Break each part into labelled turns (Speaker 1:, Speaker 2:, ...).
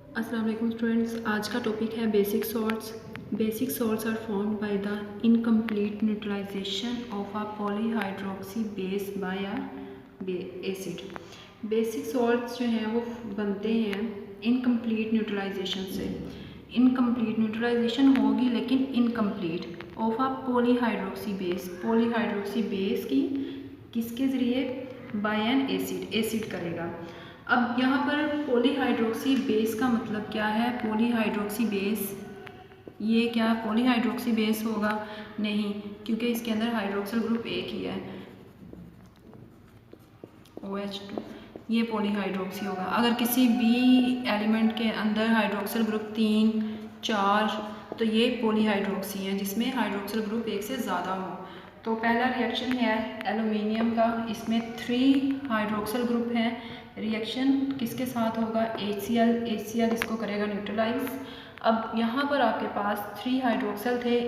Speaker 1: अस्सलाम वालेकुम स्टूडेंट्स, आज का टॉपिक है basic salts. Basic salts are formed by the incomplete neutralisation of a polyhydroxy base by a acid. Basic salts जो हैं वो बनते हैं इनकम्प्लीट न्यूट्रलाइजेशन से। इनकम्प्लीट न्यूट्रलाइजेशन होगी लेकिन incomplete of a polyhydroxy base. Polyhydroxy base की किसके ज़रिए? बाय एन एसिड, एसिड करेगा। अब यहाँ पर पॉलीहाइड्रोक्सी बेस का मतलब क्या है? पॉलीहाइड्रोक्सी बेस ये क्या पॉलीहाइड्रोक्सी बेस होगा? नहीं, क्योंकि इसके अंदर हाइड्रोक्सिल ग्रुप एक ही है, OH2। ये पॉलीहाइड्रोक्सी होगा। अगर किसी भी एलिमेंट के अंदर हाइड्रोक्सिल ग्रुप 3, 4 तो ये पॉलीहाइड्रोक्सी है जिसमें हाइड्रोक्सिल ग्रुप एक से ज़्यादा हो। तो पहला रिएक्शन है एल्यूमिनियम का, इसमें 3 हाइड्रोक्सिल ग्रुप हैं। रिएक्शन किसके साथ होगा? HCl। HCl इसको करेगा न्यूट्रलाइज। अब यहाँ पर आपके पास 3 हाइड्रोक्सिल थे,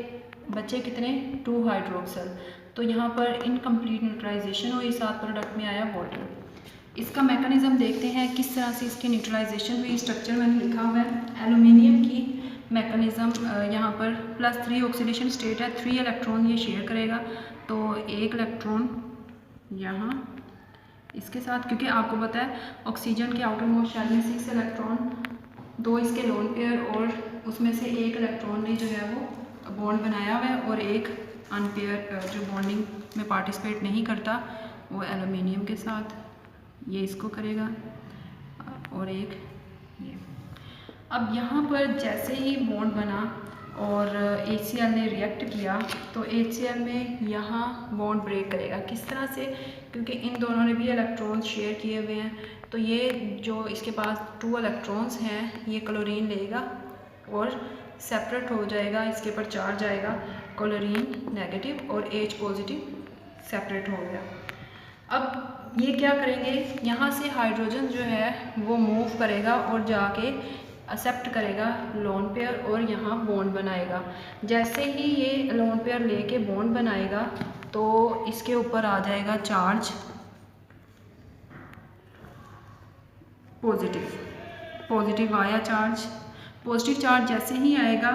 Speaker 1: बचे कितने? 2 हाइड्रोक्सिल। तो यहाँ पर इनकम्प्लीट न्यूट्रलाइजेशन हुई, साथ प्रोडक्ट में आया वाटर। इसका मैकेनिज्म देखते हैं किस तरह से इसकी न्यूट्रलाइजेशन हुई। स्ट्रक्चर मैंने लिखा हुआ है एल्यूमिनियम की मैकेनिज्म। यहाँ पर +3 ऑक्सीडेशन स्टेट है, 3 इलेक्ट्रॉन ये शेयर करेगा। तो 1 इलेक्ट्रॉन यहाँ इसके साथ, क्योंकि आपको पता है ऑक्सीजन के आउटर मोस्ट शेल में 6 इलेक्ट्रॉन, 2 इसके लोन पेयर और उसमें से 1 इलेक्ट्रॉन ने जो है वो बॉन्ड बनाया हुआ है और एक अनपेयर जो बॉन्डिंग में पार्टिसिपेट नहीं करता वो एल्यूमिनियम के साथ ये इसको करेगा और एक ये। अब यहाँ पर जैसे ही बॉन्ड बना और HCl ने रिएक्ट किया तो HCl में यहाँ बॉन्ड ब्रेक करेगा। किस तरह से? क्योंकि इन दोनों ने भी इलेक्ट्रॉन्स शेयर किए हुए हैं, तो ये जो इसके पास 2 इलेक्ट्रॉन्स हैं ये क्लोरीन लेगा और सेपरेट हो जाएगा, इसके ऊपर चार्ज आएगा, क्लोरीन नेगेटिव और H पॉजिटिव सेपरेट हो गया। अब ये क्या करेंगे? यहाँ से हाइड्रोजन जो है वो मूव करेगा और जाके एक्सेप्ट करेगा लोन पेयर और यहाँ बॉन्ड बनाएगा। जैसे ही ये लोन पेयर लेके बॉन्ड बनाएगा तो इसके ऊपर आ जाएगा चार्ज पॉजिटिव। पॉजिटिव आया चार्ज, पॉजिटिव चार्ज जैसे ही आएगा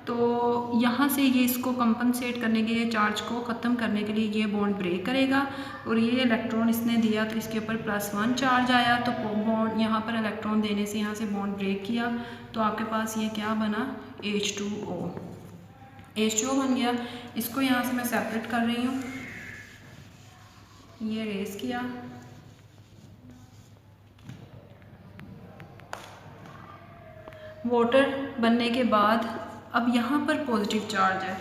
Speaker 1: तो यहाँ से ये इसको कंपनसेट करने के लिए, चार्ज को ख़त्म करने के लिए ये बॉन्ड ब्रेक करेगा और ये इलेक्ट्रॉन इसने दिया तो इसके ऊपर +1 चार्ज आया, तो बॉन्ड यहाँ पर इलेक्ट्रॉन देने से यहाँ से बॉन्ड ब्रेक किया तो आपके पास ये क्या बना? H2O। H2O बन गया। इसको यहाँ से मैं सेपरेट कर रही हूँ, ये रेस किया, वाटर बनने के बाद अब यहाँ पर पॉजिटिव चार्ज है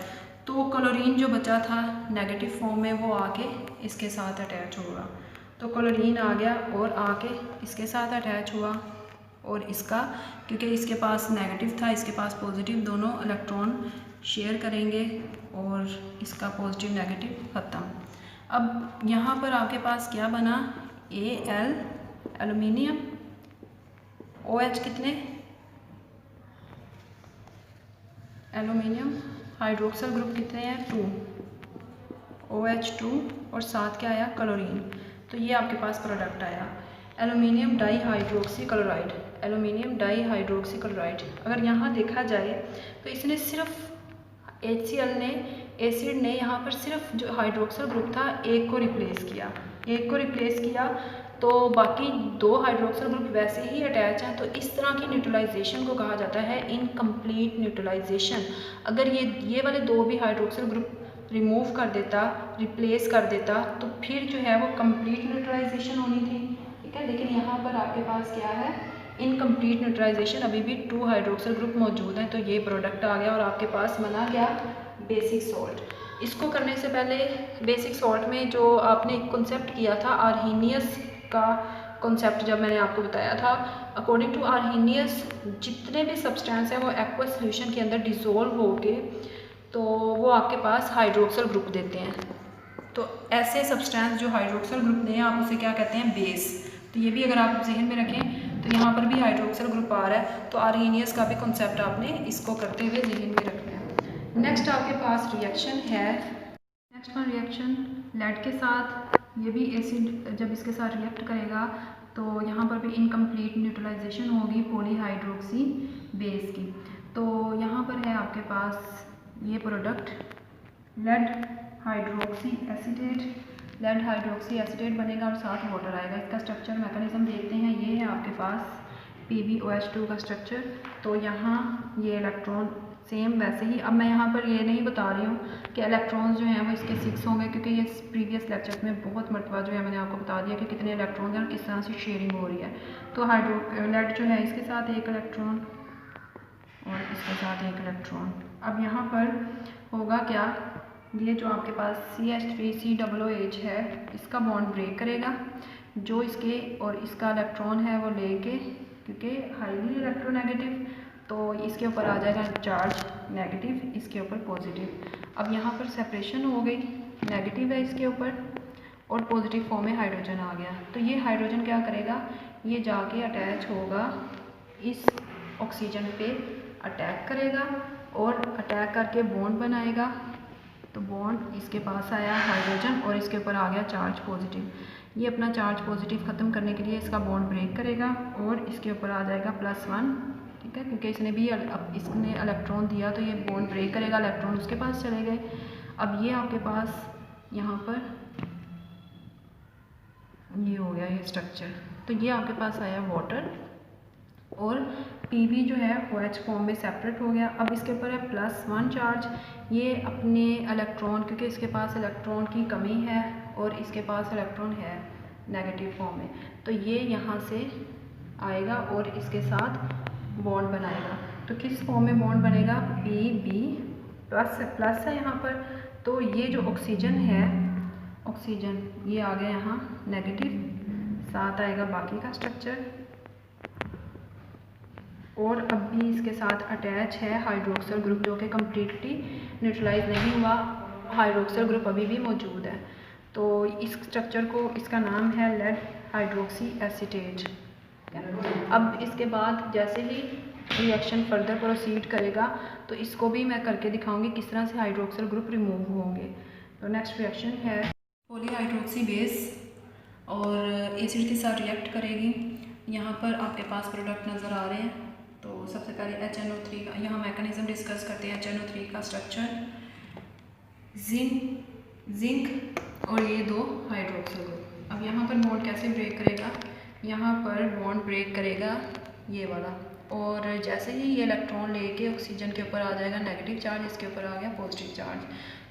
Speaker 1: तो क्लोरीन जो बचा था नेगेटिव फॉर्म में वो आके इसके साथ अटैच होगा। तो क्लोरीन आ गया और आके इसके साथ अटैच हुआ और इसका, क्योंकि इसके पास नेगेटिव था इसके पास पॉजिटिव, दोनों इलेक्ट्रॉन शेयर करेंगे और इसका पॉजिटिव नेगेटिव ख़त्म। अब यहाँ पर आपके पास क्या बना? Al एल्यूमिनियम, OH कितने? एल्यूमिनियम हाइड्रोक्सिल ग्रुप कितने हैं? 2, OH2 और साथ क्या आया? क्लोरीन। तो ये आपके पास प्रोडक्ट आया aluminium dihydroxy chloride. Aluminium dihydroxy chloride अगर यहाँ देखा जाए तो इसने सिर्फ HCl ने, एसिड ने यहाँ पर सिर्फ जो हाइड्रोक्सिल ग्रुप था एक को रिप्लेस किया, एक को रिप्लेस किया तो बाकी 2 हाइड्रोक्सिल ग्रुप वैसे ही अटैच हैं। तो इस तरह की न्यूट्रलाइजेशन को कहा जाता है इनकम्प्लीट न्यूट्रलाइजेशन। अगर ये वाले 2 भी हाइड्रोक्सिल ग्रुप रिमूव कर देता, रिप्लेस कर देता तो फिर जो है वो कंप्लीट न्यूट्रलाइजेशन होनी थी, ठीक है। लेकिन यहाँ पर आपके पास क्या है? इनकम्प्लीट न्यूट्रलाइजेशन, अभी भी 2 हाइड्रोक्सिल ग्रुप मौजूद हैं। तो ये प्रोडक्ट आ गया और आपके पास बना क्या? Basic salt. इसको करने से पहले बेसिक सॉल्ट में जो आपने एक कॉन्सेप्ट किया था आर्हीनियस का कॉन्सेप्ट, जब मैंने आपको बताया था, अकॉर्डिंग टू आर्हीनियस जितने भी सब्सटेंस हैं वो एक्वस सॉल्यूशन के अंदर डिसॉल्व होके तो वो आपके पास हाइड्रोक्सिल ग्रुप देते हैं। तो ऐसे सब्सटेंस जो हाइड्रोक्सिल ग्रुप दें आप उसे क्या कहते हैं? बेस। तो ये भी अगर आप जहन में रखें तो यहाँ पर भी हाइड्रोक्सिल ग्रुप आ रहा है, तो आर्हीनियस का भी कॉन्सेप्ट आपने इसको करते हुए जहन में रखना है। नेक्स्ट आपके पास रिएक्शन है, नेक्स्ट वन रिएक्शन लेड के साथ। ये भी एसिड जब इसके साथ रिएक्ट करेगा तो यहाँ पर भी इनकम्प्लीट न्यूट्रलाइजेशन होगी पॉलीहाइड्रोक्सी बेस की। तो यहाँ पर है आपके पास ये प्रोडक्ट लेड हाइड्रोक्सी एसीटेट बनेगा और साथ वाटर आएगा। इसका स्ट्रक्चर मैकेनिज्म देखते हैं। ये है आपके पास PbOH2 का स्ट्रक्चर। तो यहाँ ये इलेक्ट्रॉन सेम वैसे ही, अब मैं यहाँ पर ये नहीं बता रही हूँ कि इलेक्ट्रॉन्स जो हैं वो इसके 6 होंगे, क्योंकि ये प्रीवियस लेक्चर में बहुत मरतबा जो है मैंने आपको बता दिया कि कितने इलेक्ट्रॉन्स हैं और किस तरह से शेयरिंग हो रही है। तो लेड जो है इसके साथ एक इलेक्ट्रॉन और इसके साथ एक इलेक्ट्रॉन। अब यहाँ पर होगा क्या, ये जो आपके पास CH3COOH है इसका बॉन्ड ब्रेक करेगा, जो इसके और इसका इलेक्ट्रॉन है वो लेके, क्योंकि हाईली इलेक्ट्रोनेगेटिव तो इसके ऊपर आ जाएगा चार्ज नेगेटिव, इसके ऊपर पॉजिटिव। अब यहाँ पर सेपरेशन हो गई, नेगेटिव है इसके ऊपर और पॉजिटिव फॉर्म में हाइड्रोजन आ गया। तो ये हाइड्रोजन क्या करेगा, ये जाके अटैच होगा इस ऑक्सीजन पे, अटैक करेगा और अटैक करके बॉन्ड बनाएगा। तो बॉन्ड इसके पास आया हाइड्रोजन और इसके ऊपर आ गया चार्ज पॉजिटिव। ये अपना चार्ज पॉजिटिव ख़त्म करने के लिए इसका बॉन्ड ब्रेक करेगा और इसके ऊपर आ जाएगा +1, ठीक है, क्योंकि इसने इलेक्ट्रॉन दिया तो ये बॉन्ड ब्रेक करेगा, इलेक्ट्रॉन उसके पास चले गए। अब ये आपके पास यहाँ पर ये हो गया ये स्ट्रक्चर। तो ये आपके पास आया वाटर और Pb जो है OH फॉर्म में सेपरेट हो गया। अब इसके ऊपर है +1 चार्ज, ये अपने इलेक्ट्रॉन, क्योंकि इसके पास इलेक्ट्रॉन की कमी है और इसके पास इलेक्ट्रॉन है नेगेटिव फॉर्म में, तो ये यहाँ से आएगा और इसके साथ बॉन्ड बनाएगा। तो किस फॉर्म में बॉन्ड बनेगा, Pb प्लस है यहाँ पर। तो ये जो ऑक्सीजन है, ऑक्सीजन ये आ गया यहाँ नेगेटिव, साथ आएगा बाकी का स्ट्रक्चर और अब भी इसके साथ अटैच है हाइड्रोक्सल ग्रुप, जो कि कम्प्लीटली न्यूट्रलाइज नहीं हुआ, हाइड्रोक्सल ग्रुप अभी भी मौजूद है। तो इस स्ट्रक्चर को, इसका नाम है लेड हाइड्रोक्सी एसीटेट। अब इसके बाद जैसे ही रिएक्शन फर्दर प्रोसीड करेगा तो इसको भी मैं करके दिखाऊंगी किस तरह से हाइड्रोक्सल ग्रुप रिमूव होंगे। तो नेक्स्ट रिएक्शन है पॉलीहाइड्रोक्सी बेस और एसिड के साथ रिएक्ट करेगी। यहाँ पर आपके पास प्रोडक्ट नज़र आ रहे हैं। तो सबसे पहले HNO3 का यहाँ मैकेनिज्म डिस्कस करते हैं। HNO3 का स्ट्रक्चर, जिंक और ये 2 हाइड्रोक्सल ग्रुप। अब यहाँ पर बॉन्ड कैसे ब्रेक करेगा, यहाँ पर बॉन्ड ब्रेक करेगा ये वाला, और जैसे ही ये इलेक्ट्रॉन लेके ऑक्सीजन के ऊपर आ जाएगा नेगेटिव चार्ज, इसके ऊपर आ गया पॉजिटिव चार्ज।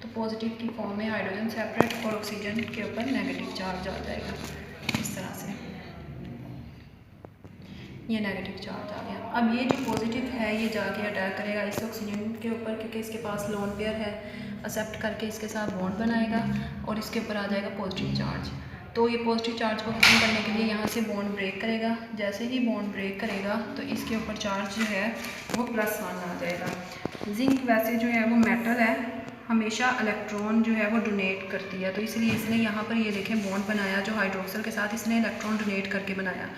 Speaker 1: तो पॉजिटिव की फॉर्म में हाइड्रोजन सेपरेट और ऑक्सीजन के ऊपर नेगेटिव चार्ज आ जाएगा इस तरह से, ये नेगेटिव चार्ज आ गया। अब ये जो पॉजिटिव है ये जाके अटैक करेगा इस ऑक्सीजन के ऊपर, क्योंकि इसके पास लोन पेयर है, एक्सेप्ट करके इसके साथ बॉन्ड बनाएगा और इसके ऊपर आ जाएगा पॉजिटिव चार्ज। तो ये पॉजिटिव चार्ज को खत्म करने के लिए यहाँ से बॉन्ड ब्रेक करेगा। जैसे ही बॉन्ड ब्रेक करेगा तो इसके ऊपर चार्ज जो है वो +1 आ जाएगा। जिंक वैसे जो है वो मेटल है, हमेशा इलेक्ट्रॉन जो है वो डोनेट करती है, तो इसलिए इसने यहाँ पर ये देखें बॉन्ड बनाया जो हाइड्रोक्सल के साथ इसने इलेक्ट्रॉन डोनेट करके बनाया।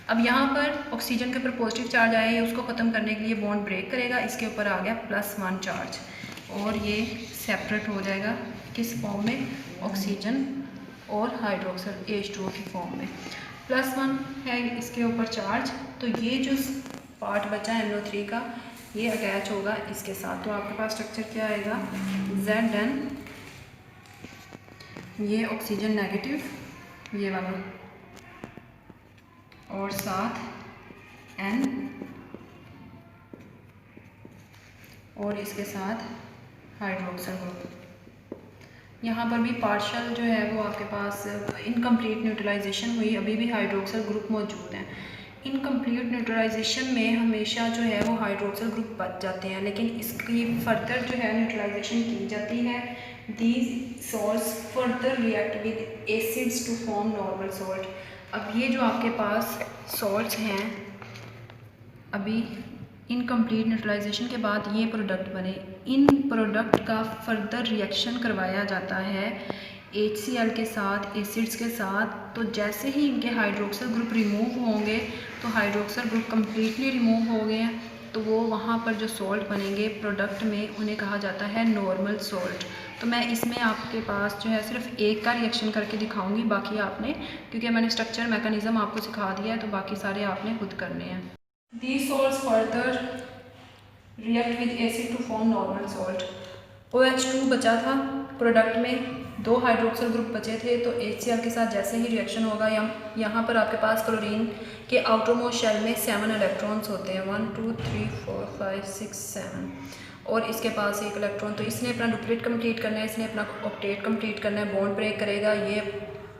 Speaker 1: अब यहाँ पर ऑक्सीजन के ऊपर पॉजिटिव चार्ज आया है, उसको ख़त्म करने के लिए बॉन्ड ब्रेक करेगा, इसके ऊपर आ गया +1 चार्ज और ये सेपरेट हो जाएगा किस फॉर्म में, ऑक्सीजन और हाइड्रोक्सल H2O की फॉर्म में। +1 है इसके ऊपर चार्ज, तो ये जो पार्ट बचा है NO3 का ये अटैच होगा इसके साथ। तो आपके पास स्ट्रक्चर क्या आएगा, Zn, ये ऑक्सीजन नेगेटिव ये वाला और साथ N और इसके साथ हाइड्रोक्सल ग्रुप। यहाँ पर भी पार्शल जो है वो आपके पास इनकम्प्लीट न्यूट्रलाइजेशन हुई, अभी भी हाइड्रोक्सल ग्रुप मौजूद हैं। इनकम्प्लीट न्यूट्रलाइजेशन में हमेशा जो है वो हाइड्रोक्सल ग्रुप बच जाते हैं, लेकिन इसकी फर्दर जो है न्यूट्रलाइजेशन की जाती है। These salts further react with acids to form normal salt. अब ये जो आपके पास सॉल्ट्स हैं, अभी इनकम्प्लीट न्यूट्रलाइजेशन के बाद ये प्रोडक्ट बने, इन प्रोडक्ट का फर्दर रिएक्शन करवाया जाता है HCl के साथ, एसिड्स के साथ। तो जैसे ही इनके हाइड्रोक्सल ग्रुप रिमूव होंगे तो हाइड्रोक्सल ग्रुप कम्प्लीटली रिमूव हो गए हैं, तो वो वहाँ पर जो सॉल्ट बनेंगे प्रोडक्ट में उन्हें कहा जाता है नॉर्मल सॉल्ट। तो मैं इसमें आपके पास जो है सिर्फ एक का रिएक्शन करके दिखाऊंगी, बाकी आपने, क्योंकि मैंने स्ट्रक्चर मैकेनिज़्म आपको सिखा दिया है तो बाकी सारे आपने खुद करने हैं। These salts further react with acid to form normal salt. OH2 बचा था प्रोडक्ट में, 2 हाइड्रोक्सिल ग्रुप बचे थे, तो HCl के साथ जैसे ही रिएक्शन होगा यहाँ पर आपके पास क्लोरीन के आउटरमोस्ट शेल में 7 इलेक्ट्रॉन्स होते हैं, 1 2 3 4 5 6 7, और इसके पास एक इलेक्ट्रॉन, तो इसने अपना डुप्लीट कंप्लीट करना है, इसने अपना ऑक्टेट कंप्लीट करना है, बॉन्ड ब्रेक करेगा, ये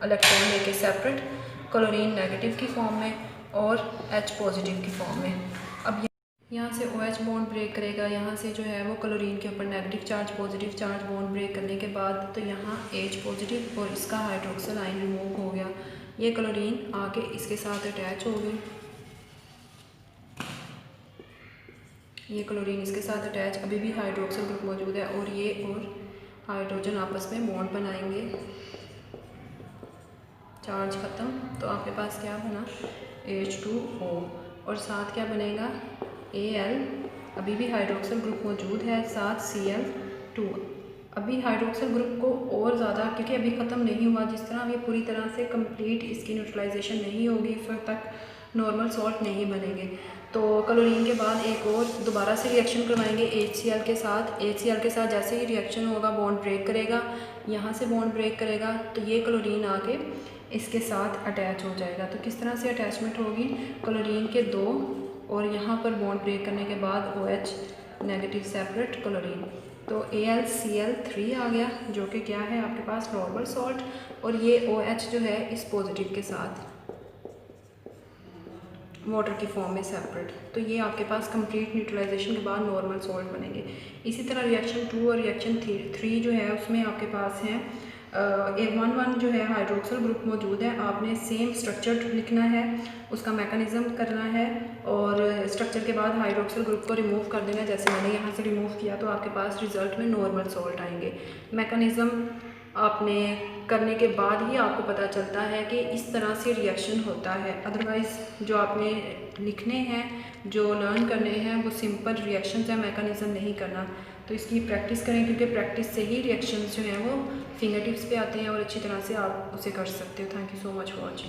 Speaker 1: इलेक्ट्रॉन लेके सेपरेट क्लोरीन नेगेटिव की फॉर्म में और H पॉजिटिव की फॉर्म में। अब यहाँ से OH बॉन्ड ब्रेक करेगा, यहाँ से जो है वो क्लोरीन के ऊपर negative charge positive charge bond break करने के बाद तो यहाँ H पॉजिटिव और इसका हाइड्रोक्सिल आयन रिमूव हो गया, ये क्लोरीन आके इसके साथ अटैच हो गई, ये क्लोरीन इसके साथ अटैच, अभी भी हाइड्रोक्सिल ग्रुप मौजूद है और ये और हाइड्रोजन आपस में बॉन्ड बनाएंगे, चार्ज ख़त्म, तो आपके पास क्या बना H2O, और साथ क्या बनेगा Al, अभी भी हाइड्रोक्सिल ग्रुप मौजूद है, साथ Cl2। अभी हाइड्रोक्सिल ग्रुप को और ज़्यादा, क्योंकि अभी ख़त्म नहीं हुआ, जिस तरह ये पूरी तरह से कंप्लीट इसकी न्यूट्रलाइजेशन नहीं होगी उस वक्त तक नॉर्मल सॉल्ट नहीं बनेंगे, तो क्लोरीन के बाद एक और दोबारा से रिएक्शन करवाएंगे HCl के साथ। HCl के साथ जैसे ही रिएक्शन होगा बॉन्ड ब्रेक करेगा, यहाँ से बॉन्ड ब्रेक करेगा तो ये क्लोरीन आके इसके साथ अटैच हो जाएगा। तो किस तरह से अटैचमेंट होगी, क्लोरीन के 2 और यहाँ पर बॉन्ड ब्रेक करने के बाद OH नेगेटिव सेपरेट क्लोरीन, तो AlCl3 आ गया, जो कि क्या है आपके पास नॉर्मल सॉल्ट, और ये OH जो है इस पॉजिटिव के साथ वाटर की फॉर्म में सेपरेट, तो ये आपके पास कंप्लीट न्यूट्रलाइजेशन के बाद नॉर्मल सॉल्ट बनेंगे। इसी तरह रिएक्शन 2 और रिएक्शन 3 जो है उसमें आपके पास हैं 1 जो है हाइड्रोक्सिल ग्रुप मौजूद है, आपने सेम स्ट्रक्चर लिखना है, उसका मैकेनिज़्म करना है और स्ट्रक्चर के बाद हाइड्रोक्सिल ग्रुप को रिमूव कर देना है, जैसे मैंने यहाँ से रिमूव किया, तो आपके पास रिज़ल्ट में नॉर्मल सॉल्ट आएंगे। मैकेनिज़्म आपने करने के बाद ही आपको पता चलता है कि इस तरह से रिएक्शन होता है, अदरवाइज़ जो आपने लिखने हैं, जो लर्न करने हैं, वो सिंपल रिएक्शंस हैं, मैकेनिज़्म नहीं करना। तो इसकी प्रैक्टिस करें, क्योंकि प्रैक्टिस से ही रिएक्शंस जो हैं वो फिंगर टिप्स पे आते हैं और अच्छी तरह से आप उसे कर सकते हो। Thank you so much for watching.